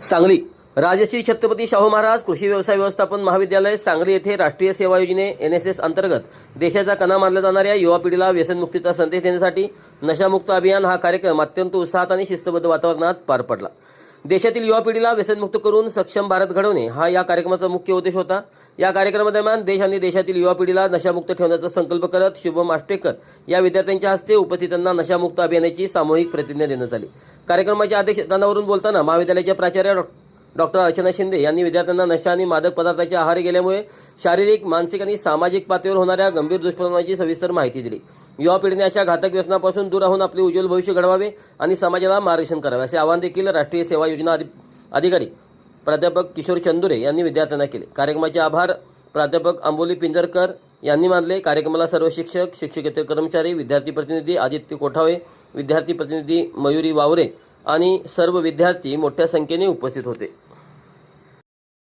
सांगली राजश्री छत्रपती शाहू महाराज कृषी व्यवसाय व्यवस्थापन महाविद्यालय सांगली येथे राष्ट्रीय सेवा योजने NSS अंतर्गत देशाचा कणा मानल्या जाणाऱ्या युवा पिढीला व्यसनमुक्तीचा संदेश देण्यासाठी नशामुक्त अभियान हा कार्यक्रम अत्यंत उत्साहात आणि शिस्तबद्ध वातावरणात पार पडला। देशातील युवा पिढीला व्यसनमुक्त करून सक्षम भारत घडवणे हा या कार्यक्रमाचा मुख्य उद्देश होता। या कार्यक्रमादरम्यान देश आणि देशातील युवा पिढीला नशामुक्त ठेवण्याचा संकल्प करत शुभम आष्टेकर या विद्यार्थ्यांच्या हस्ते उपस्थितांना नशामुक्त अभियानाची सामूहिक प्रतिज्ञा देण्यात आली। कार्यक्रमाच्या अध्यक्षस्थानावरून बोलताना महाविद्यालयाच्या प्राचार्य डॉक्टर अर्चना शिंदे यांनी विद्यार्थ्यांना नशा आणि मादक पदार्थाच्या आहारी गेल्यामुळे शारीरिक, मानसिक आणि सामाजिक पातळीवर होणाऱ्या गंभीर दुष्परिणामांची सविस्तर माहिती दिली। युवा पिढीने अशा घातक व्यसनापासून दूर राहून आपले उज्ज्वल भविष्य घडवावे आणि समाजाला मार्गदर्शन करावे असे आवाहन देखील राष्ट्रीय सेवा योजना अधिकारी प्राध्यापक किशोर चंदुरे यांनी विद्यार्थ्यांना केले। कार्यक्रमाचे आभार प्राध्यापक अंबोली पिंजरकर यांनी मानले। कार्यक्रमाला सर्व शिक्षक, शिक्षकेतर कर्मचारी, विद्यार्थी प्रतिनिधी आदित्य कोठावे, विद्यार्थी प्रतिनिधी मयुरी वावरे आणि सर्व विद्यार्थी मोठ्या संख्येने उपस्थित होते।